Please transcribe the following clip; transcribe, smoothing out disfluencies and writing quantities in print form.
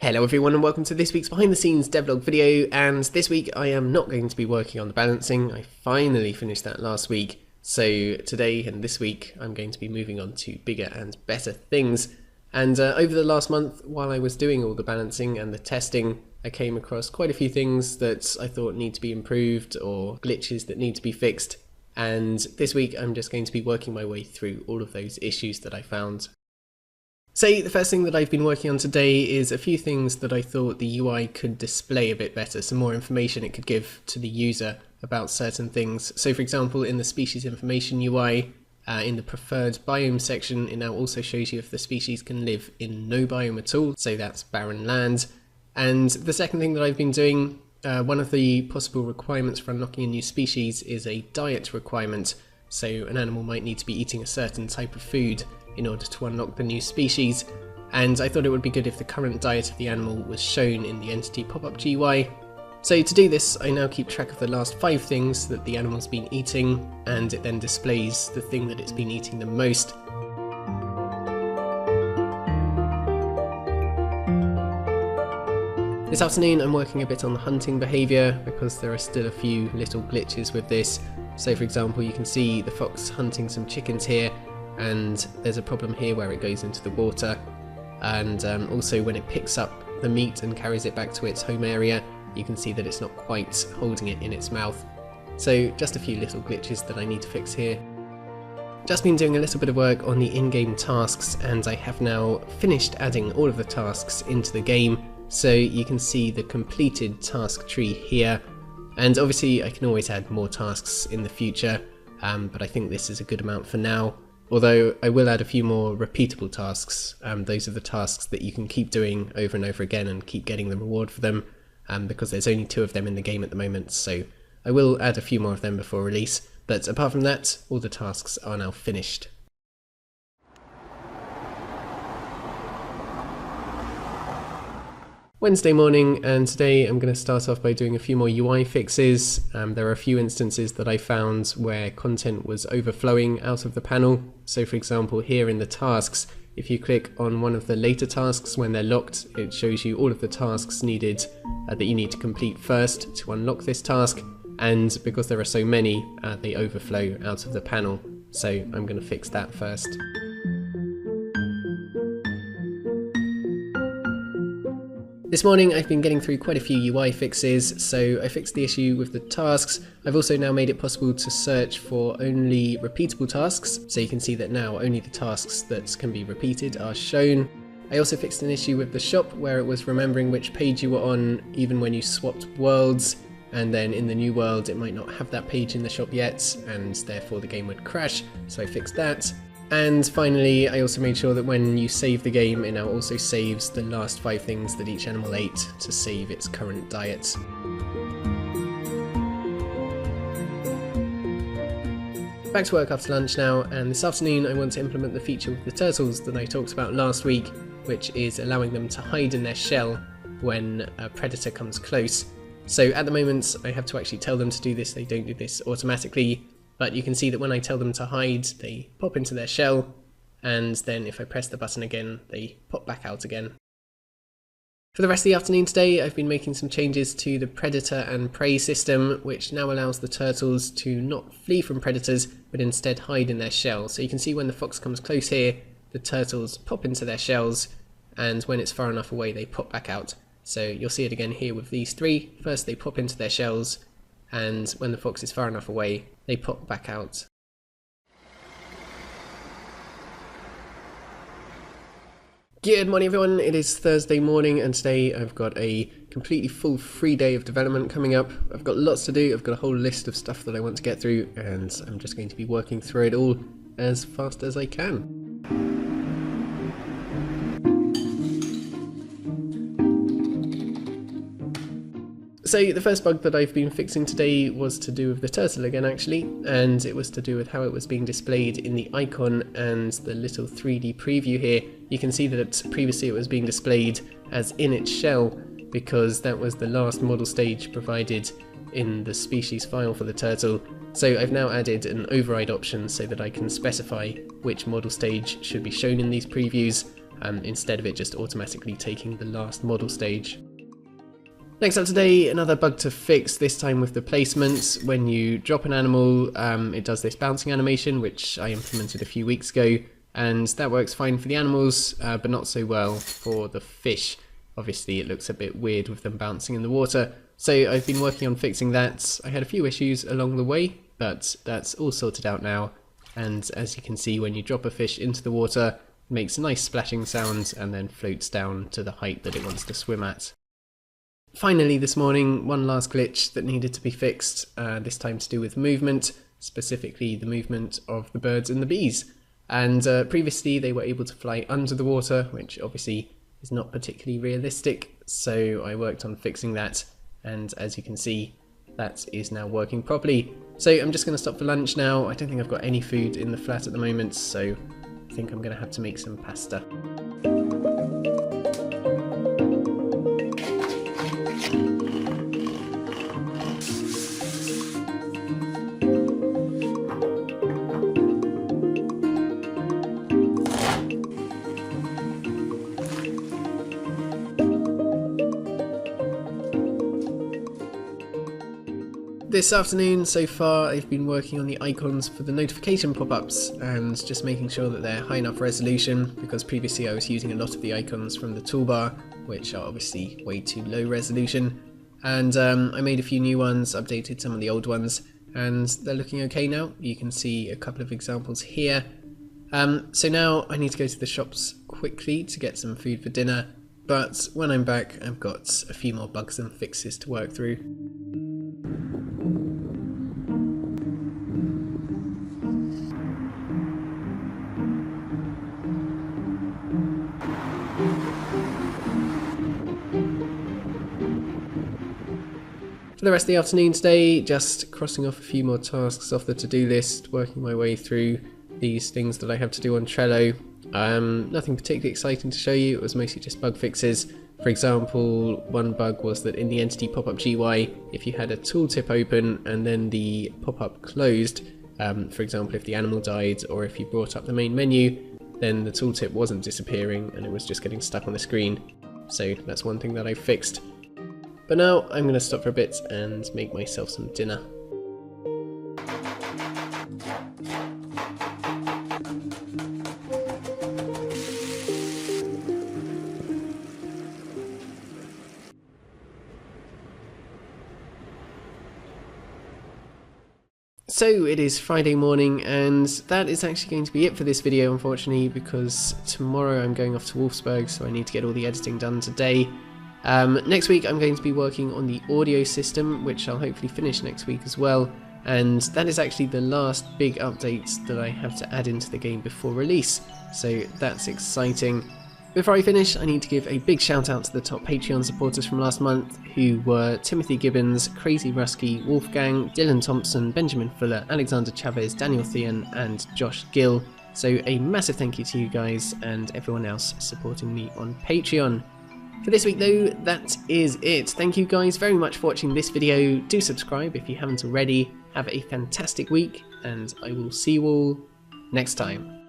Hello everyone and welcome to this week's behind the scenes devlog video, and this week I am not going to be working on the balancing. I finally finished that last week, so today and this week I'm going to be moving on to bigger and better things. And over the last month, while I was doing all the balancing and the testing, I came across quite a few things that I thought need to be improved or glitches that need to be fixed, and this week I'm just going to be working my way through all of those issues that I found. So the first thing that I've been working on today is a few things that I thought the UI could display a bit better, some more information it could give to the user about certain things. So for example, in the species information UI, in the preferred biome section, it now also shows you if the species can live in no biome at all, so that's barren land. And the second thing that I've been doing, one of the possible requirements for unlocking a new species is a diet requirement. So an animal might need to be eating a certain type of food in order to unlock the new species, and I thought it would be good if the current diet of the animal was shown in the entity pop-up GUI. So to do this, I now keep track of the last 5 things that the animal's been eating, and it then displays the thing that it's been eating the most. This afternoon I'm working a bit on the hunting behaviour because there are still a few little glitches with this. So for example, you can see the fox hunting some chickens here, and there's a problem here where it goes into the water, and also when it picks up the meat and carries it back to its home area, you can see that it's not quite holding it in its mouth. So just a few little glitches that I need to fix here. Just been doing a little bit of work on the in-game tasks, and I have now finished adding all of the tasks into the game, so you can see the completed task tree here. And obviously I can always add more tasks in the future, but I think this is a good amount for now. Although I will add a few more repeatable tasks. Those are the tasks that you can keep doing over and over again and keep getting the reward for them, because there's only 2 of them in the game at the moment, so I will add a few more of them before release. But apart from that, all the tasks are now finished. Wednesday morning, and today I'm going to start off by doing a few more UI fixes. There are a few instances that I found where content was overflowing out of the panel. So for example, here in the tasks, if you click on one of the later tasks when they're locked, it shows you all of the tasks needed that you need to complete first to unlock this task, and because there are so many, they overflow out of the panel. So I'm going to fix that first. This morning I've been getting through quite a few UI fixes, so I fixed the issue with the tasks. I've also now made it possible to search for only repeatable tasks, so you can see that now only the tasks that can be repeated are shown. I also fixed an issue with the shop where it was remembering which page you were on even when you swapped worlds, and then in the new world it might not have that page in the shop yet, and therefore the game would crash, so I fixed that. And finally, I also made sure that when you save the game, it now also saves the last 5 things that each animal ate to save its current diet. Back to work after lunch now, and this afternoon I want to implement the feature with the turtles that I talked about last week, which is allowing them to hide in their shell when a predator comes close. So at the moment I have to actually tell them to do this, they don't do this automatically. But you can see that when I tell them to hide, they pop into their shell, and then if I press the button again, they pop back out again. For the rest of the afternoon today, I've been making some changes to the predator and prey system, which now allows the turtles to not flee from predators, but instead hide in their shell. So you can see when the fox comes close here, the turtles pop into their shells, and when it's far enough away, they pop back out. So you'll see it again here with these 3. First they pop into their shells, and when the fox is far enough away, they pop back out. Good morning everyone, it is Thursday morning, and today I've got a completely full free day of development coming up. I've got lots to do, I've got a whole list of stuff that I want to get through, and I'm just going to be working through it all as fast as I can. So the first bug that I've been fixing today was to do with the turtle again actually, and it was to do with how it was being displayed in the icon and the little 3D preview here. You can see that previously it was being displayed as in its shell because that was the last model stage provided in the species file for the turtle. So I've now added an override option so that I can specify which model stage should be shown in these previews, instead of it just automatically taking the last model stage. Next up today, another bug to fix, this time with the placements. When you drop an animal, it does this bouncing animation, which I implemented a few weeks ago, and that works fine for the animals, but not so well for the fish. Obviously it looks a bit weird with them bouncing in the water, so I've been working on fixing that. I had a few issues along the way, but that's all sorted out now, and as you can see, when you drop a fish into the water, it makes a nice splashing sound and then floats down to the height that it wants to swim at. Finally this morning, one last glitch that needed to be fixed, this time to do with movement, specifically the movement of the birds and the bees. And previously they were able to fly under the water, which obviously is not particularly realistic, so I worked on fixing that, and as you can see, that is now working properly. So I'm just going to stop for lunch now. I don't think I've got any food in the flat at the moment, so I think I'm going to have to make some pasta. This afternoon so far I've been working on the icons for the notification pop-ups and just making sure that they're high enough resolution, because previously I was using a lot of the icons from the toolbar, which are obviously way too low resolution, and I made a few new ones, updated some of the old ones, and they're looking okay now. You can see a couple of examples here. So now I need to go to the shops quickly to get some food for dinner, but when I'm back I've got a few more bugs and fixes to work through. For the rest of the afternoon today, just crossing off a few more tasks off the to-do list, working my way through these things that I have to do on Trello. Nothing particularly exciting to show you, it was mostly just bug fixes. For example, one bug was that in the entity pop-up GUI, if you had a tooltip open and then the pop-up closed, for example if the animal died or if you brought up the main menu, then the tooltip wasn't disappearing and it was just getting stuck on the screen. So that's one thing that I fixed. But now I'm going to stop for a bit and make myself some dinner. So it is Friday morning, and that is actually going to be it for this video, unfortunately, because tomorrow I'm going off to Wolfsburg, so I need to get all the editing done today. Next week I'm going to be working on the audio system, which I'll hopefully finish next week as well, and that is actually the last big update that I have to add into the game before release, so that's exciting. Before I finish, I need to give a big shout out to the top Patreon supporters from last month, who were Timothy Gibbons, Crazy Rusky, Wolfgang, Dylan Thompson, Benjamin Fuller, Alexander Chavez, Daniel Thean and Josh Gill. So a massive thank you to you guys and everyone else supporting me on Patreon. For this week though, that is it. Thank you guys very much for watching this video. Do subscribe if you haven't already. Have a fantastic week, and I will see you all next time.